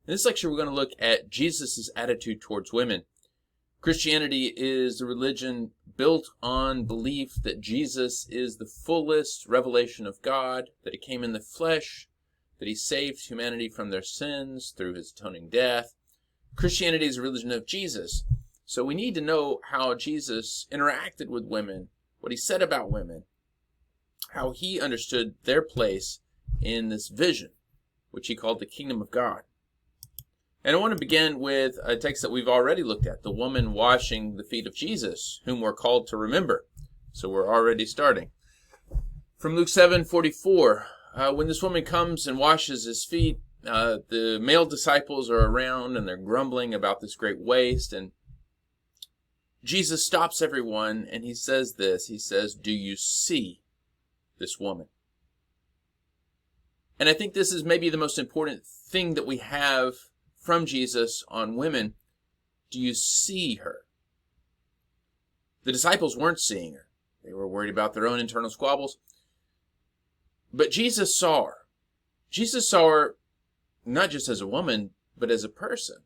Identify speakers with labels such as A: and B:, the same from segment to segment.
A: In this lecture, we're going to look at Jesus' attitude towards women. Christianity is a religion built on belief that Jesus is the fullest revelation of God, that he came in the flesh, that he saved humanity from their sins through his atoning death. Christianity is a religion of Jesus. So we need to know how Jesus interacted with women, what he said about women, how he understood their place in this vision, which he called the kingdom of God. And I want to begin with a text that we've already looked at, the woman washing the feet of Jesus, whom we're called to remember. So we're already starting. From Luke 7:44, when this woman comes and washes his feet, the male disciples are around and they're grumbling about this great waste. And Jesus stops everyone and he says this. He says, "Do you see this woman?" And I think this is maybe the most important thing that we have from Jesus on women. Do you see her? The disciples weren't seeing her. They were worried about their own internal squabbles. But Jesus saw her. Jesus saw her not just as a woman, but as a person.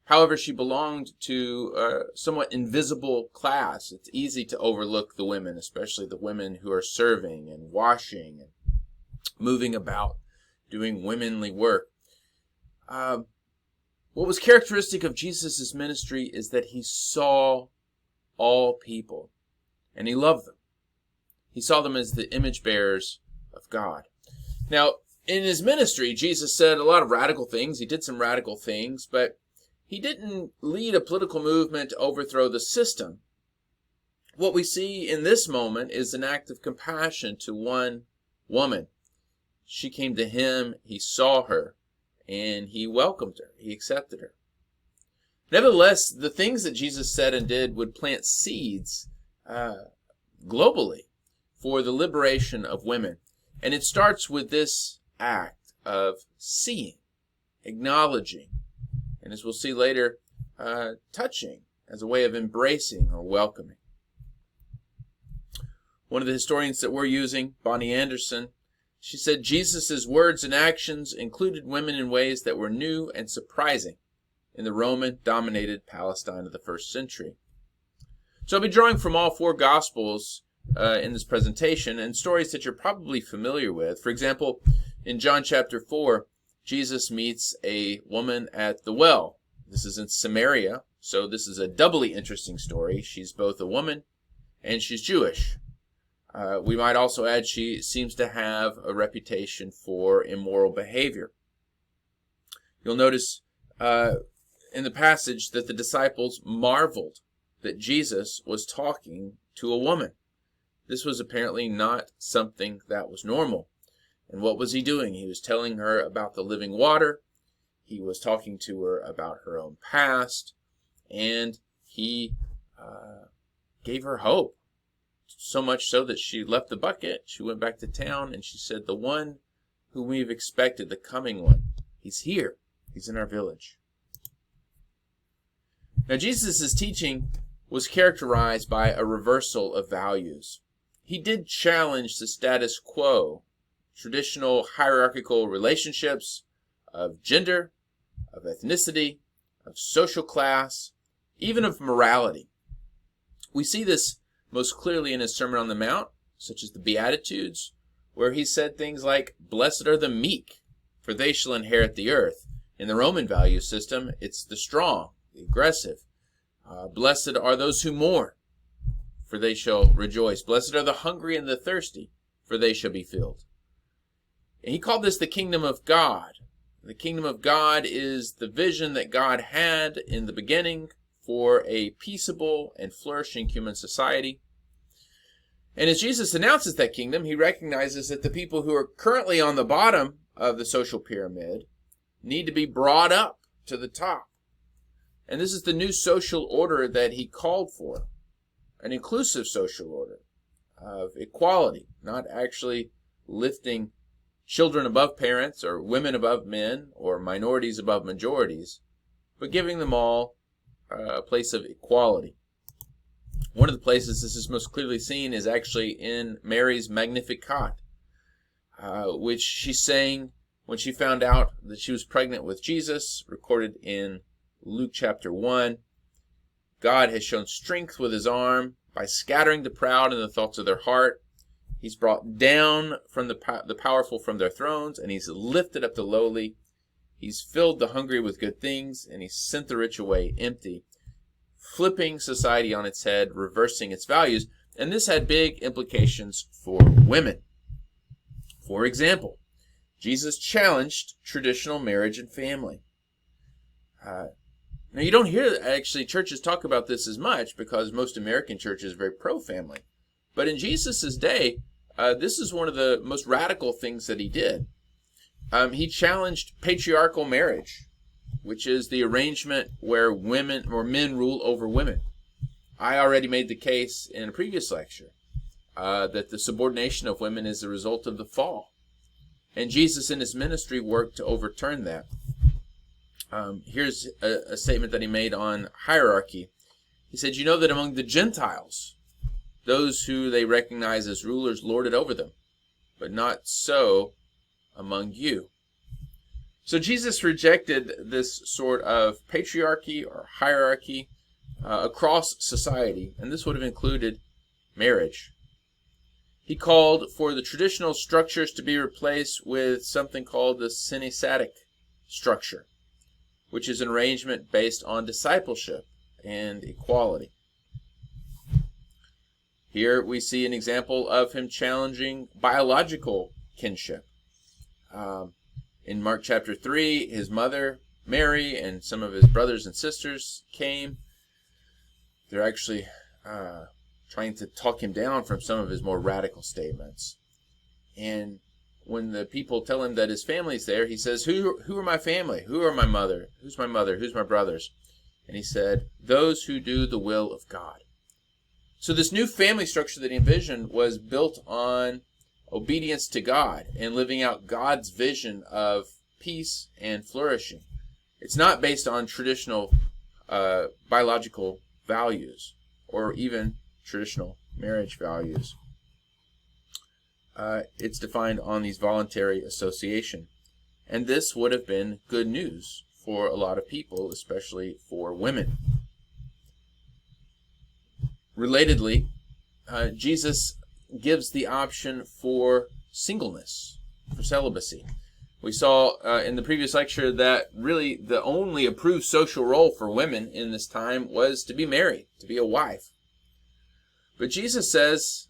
A: However, she belonged to a somewhat invisible class. It's easy to overlook the women, especially the women who are serving and washing and moving about, doing womanly work. What was characteristic of Jesus' ministry is that he saw all people, and he loved them. He saw them as the image bearers of God. Now, in his ministry, Jesus said a lot of radical things. He did some radical things, but he didn't lead a political movement to overthrow the system. What we see in this moment is an act of compassion to one woman. She came to him, he saw her, and he welcomed her. He accepted her. Nevertheless, the things that Jesus said and did would plant seeds globally for the liberation of women. And it starts with this act of seeing, acknowledging, and as we'll see later, touching as a way of embracing or welcoming. One of the historians that we're using, Bonnie Anderson, she said Jesus' words and actions included women in ways that were new and surprising in the Roman-dominated Palestine of the first century. So I'll be drawing from all four Gospels in this presentation and stories that you're probably familiar with. For example, in John chapter 4, Jesus meets a woman at the well. This is in Samaria, so this is a doubly interesting story. She's both a woman and she's Jewish. We might also add she seems to have a reputation for immoral behavior. You'll notice in the passage that the disciples marveled that Jesus was talking to a woman. This was apparently not something that was normal. And what was he doing? He was telling her about the living water. He was talking to her about her own past. And he gave her hope. So much so that she left the bucket, she went back to town, and she said, "The one whom we've expected, the coming one, he's here. He's in our village." Now, Jesus' teaching was characterized by a reversal of values. He did challenge the status quo, traditional hierarchical relationships of gender, of ethnicity, of social class, even of morality. We see this most clearly in his Sermon on the Mount, such as the Beatitudes, where he said things like, "Blessed are the meek, for they shall inherit the earth." In the Roman value system, it's the strong, the aggressive. Blessed are those who mourn, for they shall rejoice. Blessed are the hungry and the thirsty, for they shall be filled. And he called this the kingdom of God. The kingdom of God is the vision that God had in the beginning for a peaceable and flourishing human society. And as Jesus announces that kingdom, he recognizes that the people who are currently on the bottom of the social pyramid need to be brought up to the top. And this is the new social order that he called for, an inclusive social order of equality, not actually lifting children above parents or women above men or minorities above majorities, but giving them all a place of equality. One of the places this is most clearly seen is actually in Mary's Magnificat, which she's saying when she found out that she was pregnant with Jesus, recorded in Luke chapter 1, God has shown strength with his arm by scattering the proud in the thoughts of their heart. He's brought down from the powerful from their thrones, and he's lifted up the lowly. He's filled the hungry with good things, and he's sent the rich away empty, flipping society on its head, reversing its values. And this had big implications for women. For example, Jesus challenged traditional marriage and family. Now, you don't hear actually churches talk about this as much because most American churches are very pro-family. But in Jesus' day, this is one of the most radical things that he did. He challenged patriarchal marriage, which is the arrangement where women or men rule over women. I already made the case in a previous lecture that the subordination of women is the result of the fall. And Jesus in his ministry worked to overturn that. Here's a statement that he made on hierarchy. He said, "You know that among the Gentiles, those who they recognize as rulers lord it over them, but not so among you." So Jesus rejected this sort of patriarchy or hierarchy across society, and this would have included marriage. He called for the traditional structures to be replaced with something called the synesatic structure, which is an arrangement based on discipleship and equality. Here we see an example of him challenging biological kinship. In Mark chapter 3, his mother, Mary, and some of his brothers and sisters came. They're actually trying to talk him down from some of his more radical statements. And when the people tell him that his family's there, he says, who are my family? Who are my mother? Who's my mother? Who's my brothers? And he said, those who do the will of God. So this new family structure that he envisioned was built on obedience to God and living out God's vision of peace and flourishing. It's not based on traditional biological values or even traditional marriage values. It's defined on these voluntary association. And this would have been good news for a lot of people, especially for women. Relatedly, Jesus gives the option for singleness, for celibacy. We saw in the previous lecture that really the only approved social role for women in this time was to be married, to be a wife. But Jesus says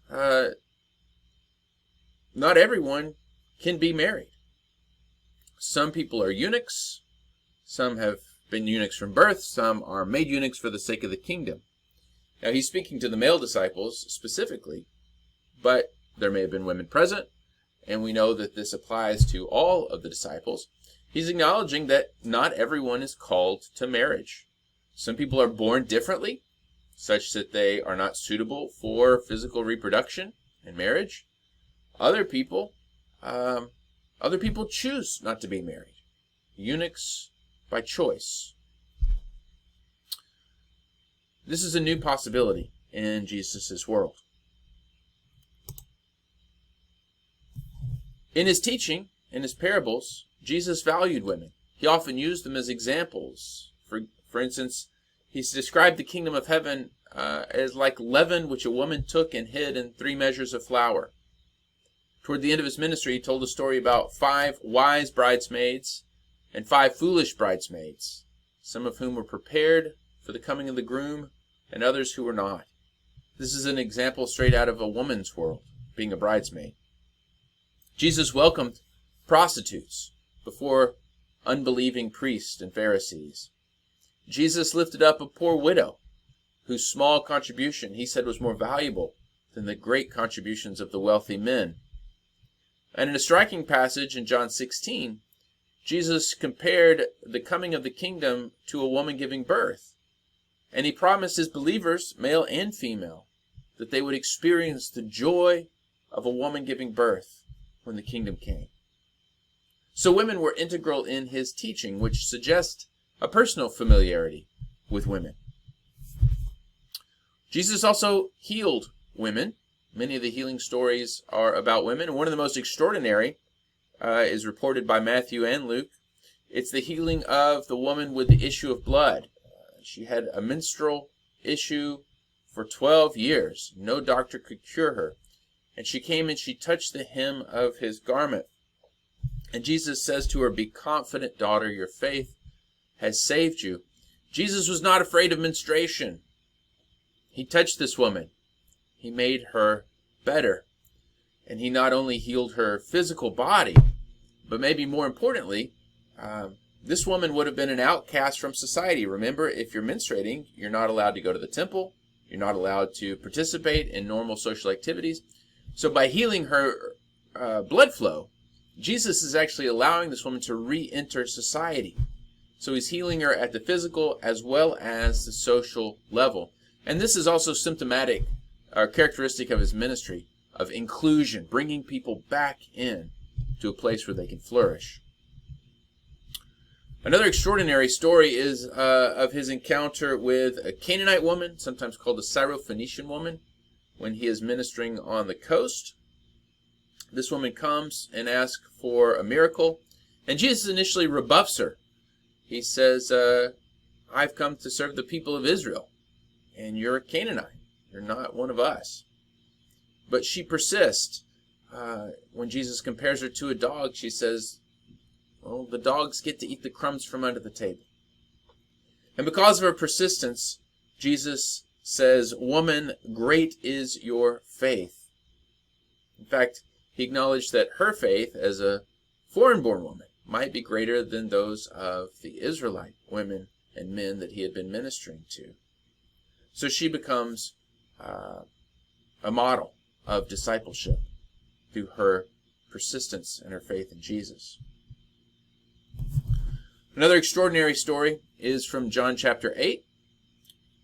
A: not everyone can be married. Some people are eunuchs, some have been eunuchs from birth, some are made eunuchs for the sake of the kingdom. Now he's speaking to the male disciples specifically, but there may have been women present, and we know that this applies to all of the disciples. He's acknowledging that not everyone is called to marriage. Some people are born differently, such that they are not suitable for physical reproduction and marriage. Other people choose not to be married. Eunuchs by choice. This is a new possibility in Jesus' world. In his teaching, in his parables, Jesus valued women. He often used them as examples. For instance, he's described the kingdom of heaven as like leaven which a woman took and hid in 3 measures of flour. Toward the end of his ministry, he told a story about 5 wise bridesmaids and 5 foolish bridesmaids, some of whom were prepared for the coming of the groom and others who were not. This is an example straight out of a woman's world, being a bridesmaid. Jesus welcomed prostitutes before unbelieving priests and Pharisees. Jesus lifted up a poor widow whose small contribution he said was more valuable than the great contributions of the wealthy men. And in a striking passage in John 16, Jesus compared the coming of the kingdom to a woman giving birth. And he promised his believers, male and female, that they would experience the joy of a woman giving birth when the kingdom came. So women were integral in his teaching, which suggests a personal familiarity with women. Jesus also healed women. Many of the healing stories are about women. And one of the most extraordinary is reported by Matthew and Luke. It's the healing of the woman with the issue of blood. She had a menstrual issue for 12 years. No doctor could cure her. And she came and she touched the hem of his garment. And Jesus says to her, "Be confident, daughter, your faith has saved you." Jesus was not afraid of menstruation. He touched this woman. He made her better. And he not only healed her physical body, but maybe more importantly, this woman would have been an outcast from society. Remember, if you're menstruating, you're not allowed to go to the temple. You're not allowed to participate in normal social activities. So by healing her blood flow, Jesus is actually allowing this woman to re-enter society. So he's healing her at the physical as well as the social level. And this is also symptomatic, or characteristic of his ministry, of inclusion, bringing people back in to a place where they can flourish. Another extraordinary story is of his encounter with a Canaanite woman, sometimes called a Syrophoenician woman, when he is ministering on the coast. This woman comes and asks for a miracle, and Jesus initially rebuffs her. He says, "I've come to serve the people of Israel, and you're a Canaanite. You're not one of us." But she persists. When Jesus compares her to a dog, she says, "Well, the dogs get to eat the crumbs from under the table." And because of her persistence, Jesus says, "Woman, great is your faith." In fact, he acknowledged that her faith as a foreign-born woman might be greater than those of the Israelite women and men that he had been ministering to. So she becomes a model of discipleship through her persistence and her faith in Jesus. Another extraordinary story is from John chapter 8.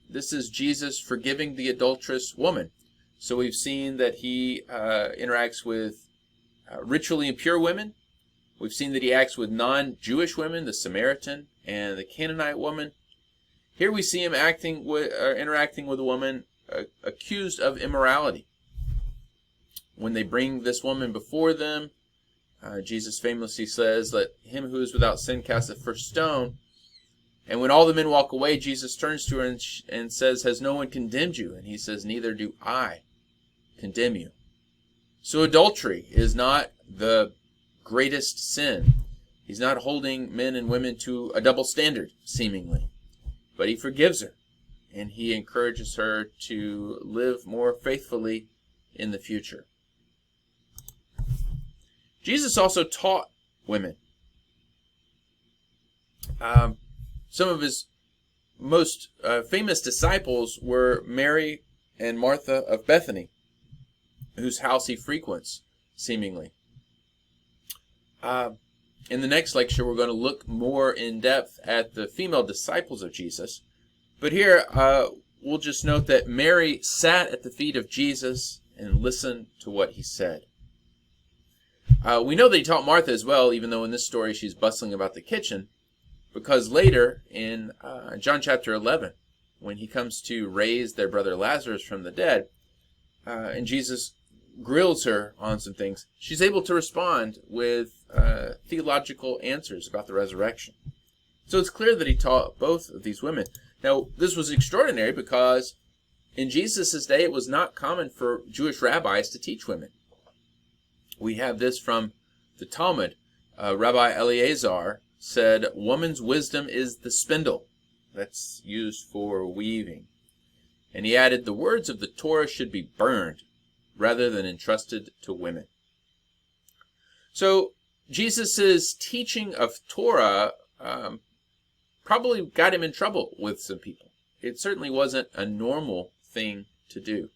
A: This is Jesus forgiving the adulterous woman. So we've seen that he interacts with ritually impure women. We've seen that he acts with non-Jewish women, the Samaritan and the Canaanite woman. Here we see him interacting with a woman accused of immorality. When they bring this woman before them, Jesus famously says, "Let him who is without sin cast the first stone." And when all the men walk away, Jesus turns to her and says, "Has no one condemned you?" And he says, "Neither do I condemn you." So adultery is not the greatest sin. He's not holding men and women to a double standard, seemingly. But he forgives her, and he encourages her to live more faithfully in the future. Jesus also taught women. Some of his most famous disciples were Mary and Martha of Bethany, whose house he frequents, seemingly. In the next lecture, we're going to look more in depth at the female disciples of Jesus. But here, we'll just note that Mary sat at the feet of Jesus and listened to what he said. We know that he taught Martha as well, even though in this story she's bustling about the kitchen, because later in John chapter 11, when he comes to raise their brother Lazarus from the dead, and Jesus grills her on some things, she's able to respond with theological answers about the resurrection. So it's clear that he taught both of these women. Now, this was extraordinary because in Jesus' day it was not common for Jewish rabbis to teach women. We have this from the Talmud. Rabbi Eleazar said, "Woman's wisdom is the spindle." That's used for weaving. And he added, "The words of the Torah should be burned rather than entrusted to women." So Jesus' teaching of Torah probably got him in trouble with some people. It certainly wasn't a normal thing to do.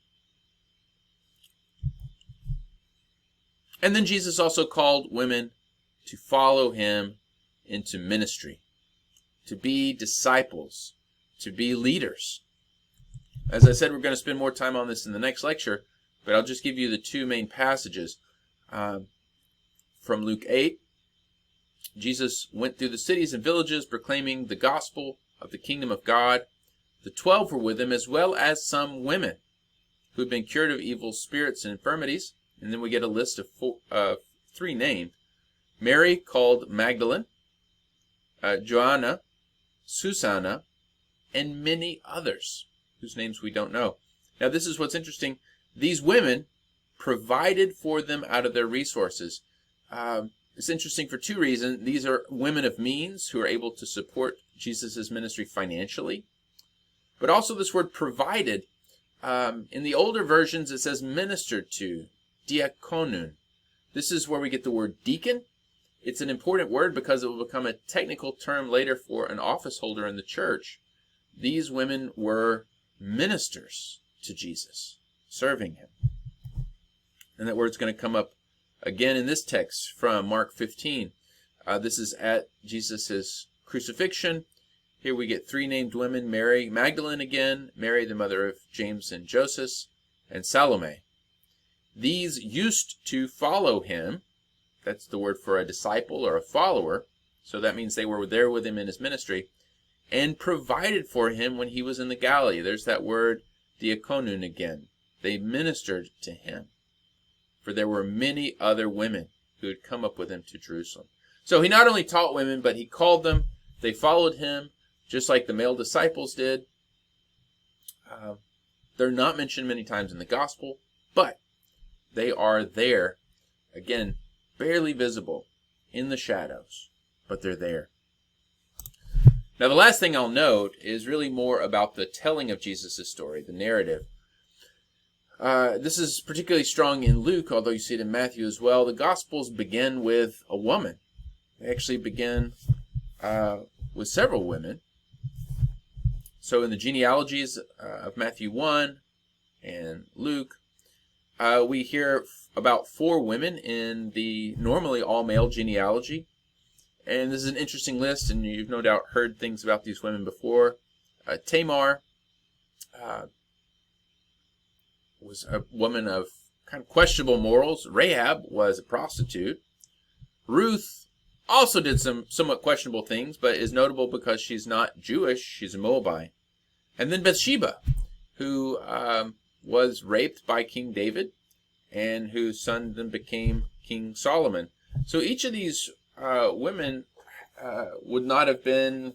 A: And then Jesus also called women to follow him into ministry, to be disciples, to be leaders. As I said, we're going to spend more time on this in the next lecture, but I'll just give you the two main passages. From Luke 8, Jesus went through the cities and villages proclaiming the gospel of the kingdom of God. The 12 were with him, as well as some women who had been cured of evil spirits and infirmities. And then we get a list of 3 named: Mary called Magdalene, Joanna, Susanna, and many others whose names we don't know. Now this is what's interesting. These women provided for them out of their resources. It's interesting for two reasons. These are women of means who are able to support Jesus' ministry financially. But also this word provided. In the older versions it says ministered to, diakonun. This is where we get the word deacon. It's an important word because it will become a technical term later for an office holder in the church. These women were ministers to Jesus, serving him. And that word's going to come up again in this text from Mark 15. This is at Jesus' crucifixion. Here we get three named women: Mary Magdalene again, Mary the mother of James and Joseph, and Salome. These used to follow him. That's the word for a disciple or a follower. So that means they were there with him in his ministry and provided for him when he was in the Galilee. There's that word diakonun again. They ministered to him. For there were many other women who had come up with him to Jerusalem. So he not only taught women, but he called them. They followed him, just like the male disciples did. They're not mentioned many times in the gospel, but they are there, again, barely visible in the shadows, but they're there. Now the last thing I'll note is really more about the telling of Jesus' story, the narrative. This is particularly strong in Luke, although you see it in Matthew as well. The Gospels begin with a woman. They actually begin with several women. So in the genealogies of Matthew 1 and Luke, we hear about 4 women in the normally all-male genealogy. And this is an interesting list, and you've no doubt heard things about these women before. Tamar was a woman of kind of questionable morals. Rahab was a prostitute. Ruth also did some somewhat questionable things, but is notable because she's not Jewish. She's a Moabite. And then Bathsheba, who was raped by King David, and whose son then became King Solomon. So each of these women would not have been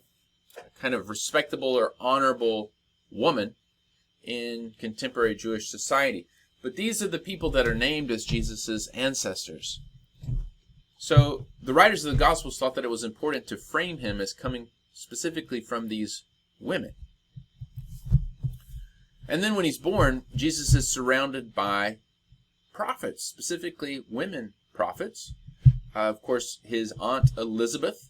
A: a kind of respectable or honorable woman in contemporary Jewish society. But these are the people that are named as Jesus' ancestors. So the writers of the Gospels thought that it was important to frame him as coming specifically from these women. And then when he's born, Jesus is surrounded by prophets, specifically women prophets. Of course, his aunt Elizabeth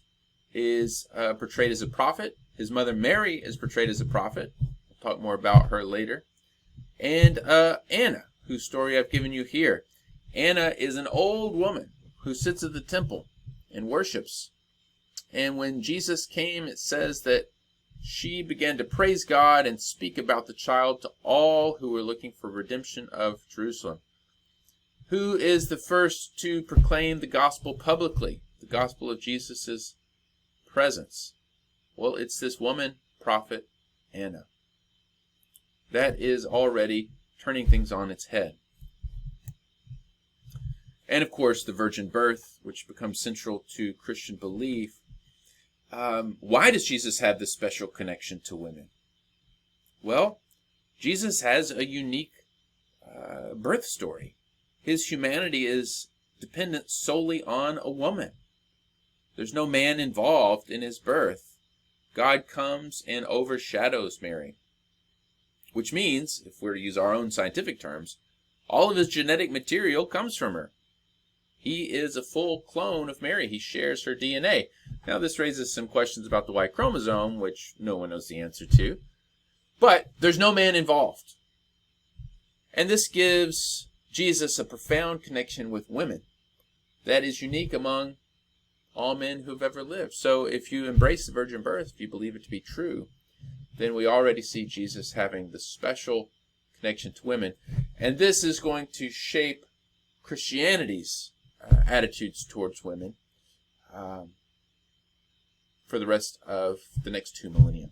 A: is portrayed as a prophet. His mother Mary is portrayed as a prophet. We'll talk more about her later. And Anna, whose story I've given you here. Anna is an old woman who sits at the temple and worships. And when Jesus came, it says that she began to praise God and speak about the child to all who were looking for redemption of Jerusalem. Who is the first to proclaim the gospel publicly, the gospel of Jesus' presence? Well, it's this woman, prophet Anna. That is already turning things on its head. And of course, the virgin birth, which becomes central to Christian belief. Why does Jesus have this special connection to women? Well, Jesus has a unique birth story. His humanity is dependent solely on a woman. There's no man involved in his birth. God comes and overshadows Mary. Which means, if we're to use our own scientific terms, all of his genetic material comes from her. He is a full clone of Mary. He shares her DNA. Now this raises some questions about the Y chromosome, which no one knows the answer to. But there's no man involved. And this gives Jesus a profound connection with women that is unique among all men who've ever lived. So if you embrace the virgin birth, if you believe it to be true, then we already see Jesus having the special connection to women. And this is going to shape Christianity's attitudes towards women for the rest of the next 2 millennia.